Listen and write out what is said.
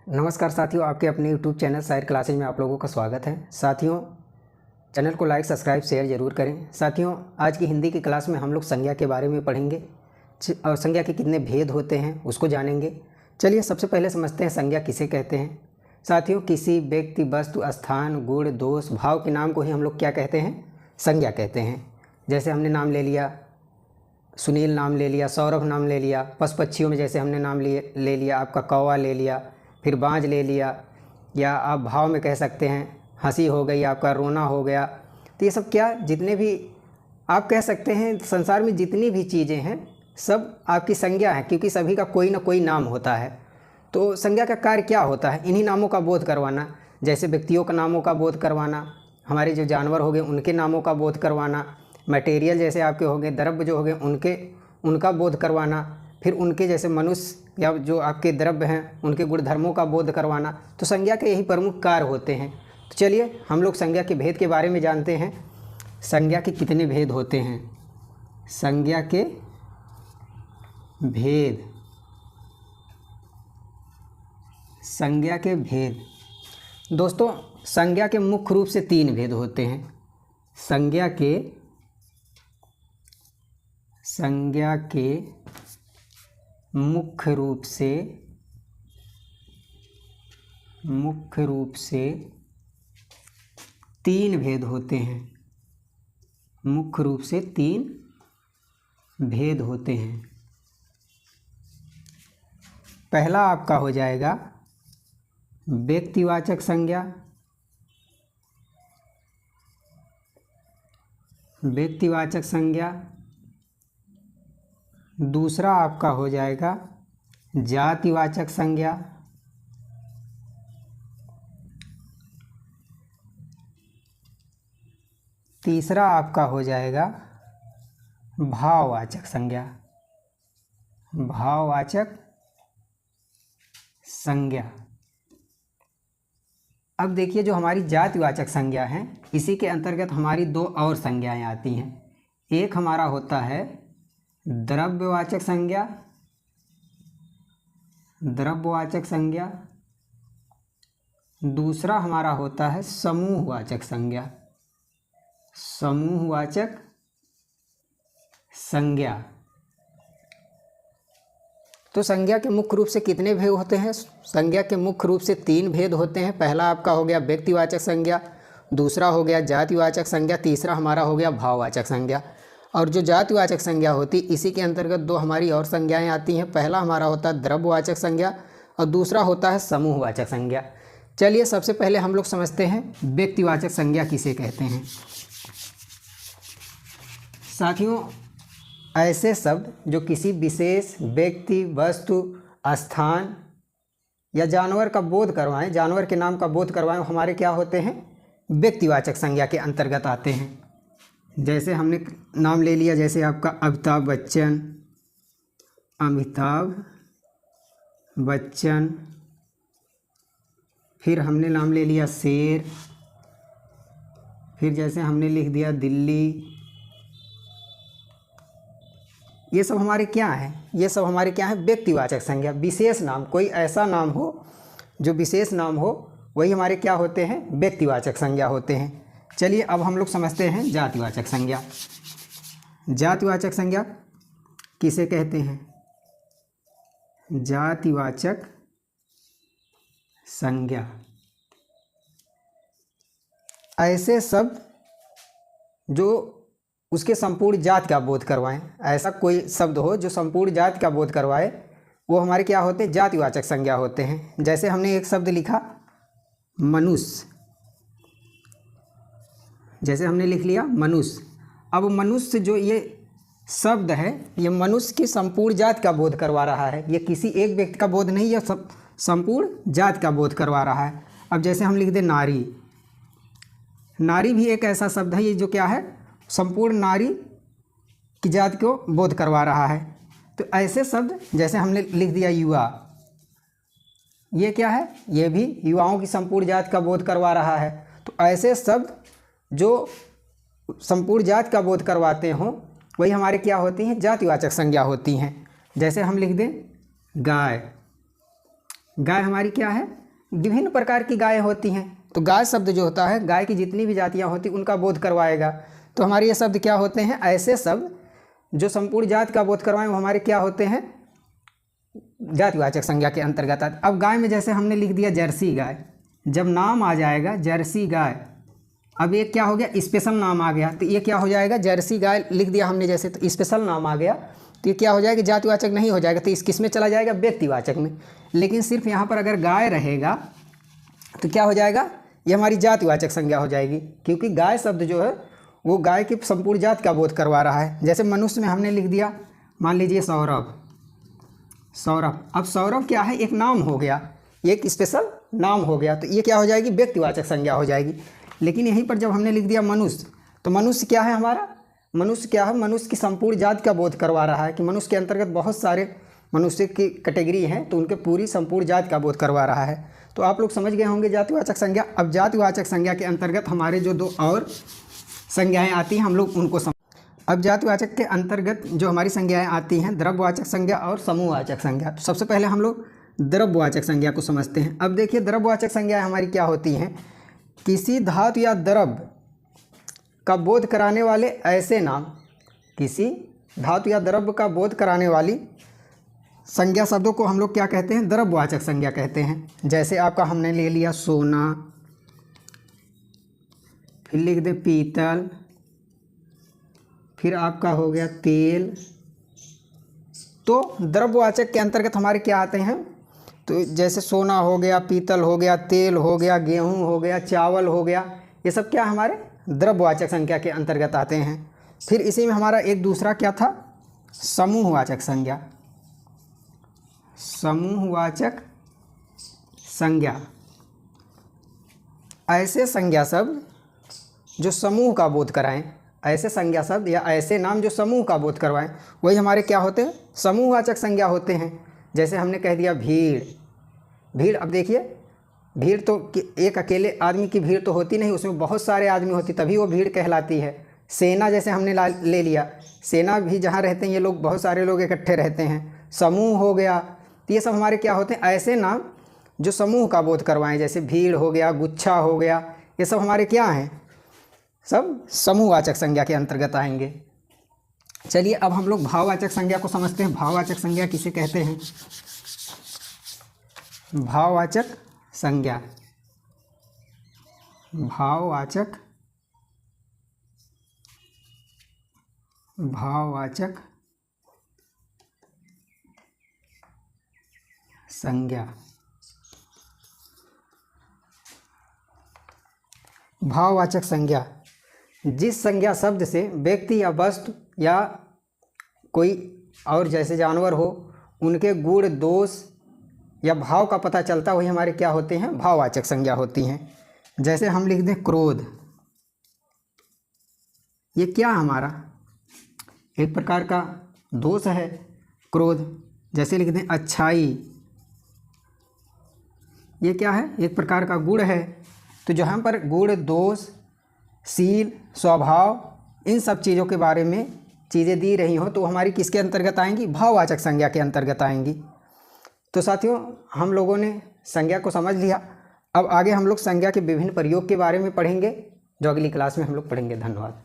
नमस्कार साथियों, आपके अपने YouTube चैनल सायर क्लासेज में आप लोगों का स्वागत है। साथियों, चैनल को लाइक, सब्सक्राइब, शेयर ज़रूर करें। साथियों, आज की हिंदी की क्लास में हम लोग संज्ञा के बारे में पढ़ेंगे और संज्ञा के कितने भेद होते हैं उसको जानेंगे। चलिए सबसे पहले समझते हैं संज्ञा किसे कहते हैं। साथियों, किसी व्यक्ति, वस्तु, स्थान, गुण, दोष, भाव के नाम को ही हम लोग क्या कहते हैं? संज्ञा कहते हैं। जैसे हमने नाम ले लिया, सुनील नाम ले लिया, सौरभ नाम ले लिया। पशु पक्षियों में जैसे हमने नाम ले लिया, आपका कौवा ले लिया, फिर बाज ले लिया, या आप भाव में कह सकते हैं हंसी हो गई, आपका रोना हो गया। तो ये सब क्या, जितने भी आप कह सकते हैं संसार में जितनी भी चीज़ें हैं सब आपकी संज्ञा है, क्योंकि सभी का कोई ना कोई नाम होता है। तो संज्ञा का कार्य क्या होता है? इन्हीं नामों का बोध करवाना। जैसे व्यक्तियों का नामों का बोध करवाना, हमारे जो जानवर हो गए उनके नामों का बोध करवाना, मटेरियल जैसे आपके हो गए, द्रव्य जो हो गए उनका बोध करवाना, फिर उनके जैसे मनुष्य या जो आपके द्रव्य हैं उनके गुणधर्मों का बोध करवाना। तो संज्ञा के यही प्रमुख कार्य होते हैं। तो चलिए हम लोग संज्ञा के भेद के बारे में जानते हैं। संज्ञा के कितने भेद होते हैं? संज्ञा के भेद, संज्ञा के भेद दोस्तों, संज्ञा के मुख्य रूप से 3 भेद होते हैं। संज्ञा के मुख्य रूप से 3 भेद होते हैं। मुख्य रूप से 3 भेद होते हैं। पहला आपका हो जाएगा व्यक्तिवाचक संज्ञा। व्यक्तिवाचक संज्ञा। दूसरा आपका हो जाएगा जातिवाचक संज्ञा। तीसरा आपका हो जाएगा भाववाचक संज्ञा। भाववाचक संज्ञा। अब देखिए, जो हमारी जातिवाचक संज्ञा है इसी के अंतर्गत हमारी 2 और संज्ञाएं आती हैं। एक हमारा होता है द्रव्यवाचक संज्ञा। द्रव्यवाचक संज्ञा। दूसरा हमारा होता है समूहवाचक संज्ञा। समूहवाचक संज्ञा। तो संज्ञा के मुख्य रूप से कितने भेद होते हैं? संज्ञा के मुख्य रूप से 3 भेद होते हैं। पहला आपका हो गया व्यक्तिवाचक संज्ञा, दूसरा हो गया जातिवाचक संज्ञा, तीसरा हमारा हो गया भाववाचक संज्ञा। और जो जातिवाचक संज्ञा होती इसी के अंतर्गत 2 हमारी और संज्ञाएं आती हैं। पहला हमारा होता है द्रव्यवाचक संज्ञा और दूसरा होता है समूहवाचक संज्ञा। चलिए सबसे पहले हम लोग समझते हैं व्यक्तिवाचक संज्ञा किसे कहते हैं। साथियों, ऐसे शब्द जो किसी विशेष व्यक्ति, वस्तु, स्थान या जानवर का बोध करवाएं, जानवर के नाम का बोध करवाएं, हमारे क्या होते हैं? व्यक्तिवाचक संज्ञा के अंतर्गत आते हैं। जैसे हमने नाम ले लिया, जैसे आपका अमिताभ बच्चन, अमिताभ बच्चन। फिर हमने नाम ले लिया शेर। फिर जैसे हमने लिख दिया दिल्ली। ये सब हमारे क्या हैं? ये सब हमारे क्या हैं? व्यक्तिवाचक संज्ञा। विशेष नाम, कोई ऐसा नाम हो जो विशेष नाम हो, वही हमारे क्या होते हैं? व्यक्तिवाचक संज्ञा होते हैं। चलिए अब हम लोग समझते हैं जातिवाचक संज्ञा। जातिवाचक संज्ञा किसे कहते हैं? जातिवाचक संज्ञा। ऐसे शब्द जो उसके संपूर्ण जाति का बोध करवाएं। ऐसा कोई शब्द हो जो संपूर्ण जाति का बोध करवाए, वो हमारे क्या होते हैं? जातिवाचक संज्ञा होते हैं। जैसे हमने एक शब्द लिखा मनुष्य। जैसे हमने लिख लिया मनुष्य। अब मनुष्य जो ये शब्द है, ये मनुष्य की संपूर्ण जाति का बोध करवा रहा है। ये किसी एक व्यक्ति का बोध नहीं, यह सब संपूर्ण जाति का बोध करवा रहा है। अब जैसे हम लिख दें नारी। नारी भी एक ऐसा शब्द है, ये जो क्या है? संपूर्ण नारी की जाति को बोध करवा रहा है। तो ऐसे शब्द, जैसे हमने लिख दिया युवा, ये क्या है? ये भी युवाओं की संपूर्ण जाति का बोध करवा रहा है। तो ऐसे शब्द जो संपूर्ण जाति का बोध करवाते हों, वही हमारे क्या होती हैं? जातिवाचक संज्ञा होती हैं। जैसे हम लिख दें गाय। गाय हमारी क्या है, विभिन्न प्रकार की गायें होती हैं। तो गाय शब्द जो होता है, गाय की जितनी भी जातियाँ होती उनका बोध करवाएगा। तो हमारे ये शब्द क्या होते हैं, ऐसे शब्द जो संपूर्ण जात का बोध करवाएं, वो हमारे क्या होते हैं, जातिवाचक संज्ञा के अंतर्गत आते। अब गाय में जैसे हमने लिख दिया जर्सी गाय, जब नाम आ जाएगा जर्सी गाय, अब ये क्या हो गया, स्पेशल नाम आ गया, तो ये क्या हो जाएगा, जर्सी गाय लिख दिया हमने जैसे, तो स्पेशल नाम आ गया, तो ये क्या हो जाएगा, जातिवाचक नहीं हो जाएगा, तो इस किस में चला जाएगा, व्यक्तिवाचक में। लेकिन सिर्फ यहाँ पर अगर गाय रहेगा तो क्या हो जाएगा, ये हमारी जातिवाचक संज्ञा हो जाएगी, क्योंकि गाय शब्द जो है वो गाय की संपूर्ण जात का बोध करवा रहा है। जैसे मनुष्य में हमने लिख दिया, मान लीजिए सौरभ, सौरभ, अब सौरभ क्या है, एक नाम हो गया, एक स्पेशल नाम हो गया, तो ये क्या हो जाएगी, व्यक्तिवाचक संज्ञा हो जाएगी। लेकिन यहीं पर जब हमने लिख दिया मनुष्य, तो मनुष्य क्या है हमारा, मनुष्य क्या है, मनुष्य की संपूर्ण जात का बोध करवा रहा है कि मनुष्य के अंतर्गत बहुत सारे मनुष्य की कैटेगरी हैं, तो उनके पूरी संपूर्ण जात का बोध करवा रहा है। तो आप लोग समझ गए होंगे जातिवाचक संज्ञा। अब जातिवाचक संज्ञा के अंतर्गत हमारे जो दो और संज्ञाएँ आती हैं, हम लोग उनको अब जातिवाचक के अंतर्गत जो हमारी संज्ञाएँ आती हैं, द्रव्यवाचक संज्ञा और समूहवाचक संज्ञा। तो सबसे पहले हम लोग द्रव्यवाचक संज्ञा को समझते हैं। अब देखिए द्रव्यवाचक संज्ञाएँ हमारी क्या होती हैं, किसी धातु या द्रव्य का बोध कराने वाले ऐसे नाम, किसी धातु या द्रव्य का बोध कराने वाली संज्ञा शब्दों को हम लोग क्या कहते हैं, द्रव्यवाचक संज्ञा कहते हैं। जैसे आपका हमने ले लिया सोना, फिर लिख दे पीतल, फिर आपका हो गया तेल। तो द्रव्यवाचक के अंतर्गत हमारे क्या आते हैं, तो जैसे सोना हो गया, पीतल हो गया, तेल हो गया, गेहूं हो गया, चावल हो गया, ये सब क्या हमारे द्रव्यवाचक संज्ञा के अंतर्गत आते हैं। फिर इसी में हमारा एक दूसरा क्या था, समूहवाचक संज्ञा, समूहवाचक संज्ञा, ऐसे संज्ञा शब्द जो समूह का बोध कराएं, ऐसे संज्ञा शब्द या ऐसे नाम जो समूह का बोध करवाएं, वही हमारे क्या होते हैं, समूहवाचक संज्ञा होते हैं। जैसे हमने कह दिया भीड़, भीड़, अब देखिए भीड़ तो एक अकेले आदमी की भीड़ तो होती नहीं, उसमें बहुत सारे आदमी होती, तभी वो भीड़ कहलाती है। सेना जैसे हमने ले लिया, सेना भी जहाँ रहते हैं ये लोग, बहुत सारे लोग इकट्ठे रहते हैं, समूह हो गया। तो ये सब हमारे क्या होते हैं, ऐसे नाम जो समूह का बोध करवाएं, जैसे भीड़ हो गया, गुच्छा हो गया, ये सब हमारे क्या हैं, सब समूहवाचक संज्ञा के अंतर्गत आएंगे। चलिए अब हम लोग भाववाचक संज्ञा को समझते हैं। भाववाचक संज्ञा किसे कहते हैं, भाववाचक संज्ञा, भाववाचक, भाववाचक संज्ञा। भाववाचक संज्ञा जिस संज्ञा शब्द से व्यक्ति या वस्तु या कोई और जैसे जानवर हो उनके गुण, दोष या भाव का पता चलता, वही हमारे क्या होते हैं, भाववाचक संज्ञा होती हैं। जैसे हम लिख दें क्रोध, ये क्या हमारा एक प्रकार का दोष है क्रोध। जैसे लिख दें अच्छाई, ये क्या है, एक प्रकार का गुण है। तो जहाँ पर गुण, दोष, शील, स्वभाव, इन सब चीज़ों के बारे में चीज़ें दी रही हो तो हमारी किसके अंतर्गत आएंगी, भाववाचक संज्ञा के अंतर्गत आएंगी। तो साथियों हम लोगों ने संज्ञा को समझ लिया। अब आगे हम लोग संज्ञा के विभिन्न प्रयोग के बारे में पढ़ेंगे, जो अगली क्लास में हम लोग पढ़ेंगे। धन्यवाद।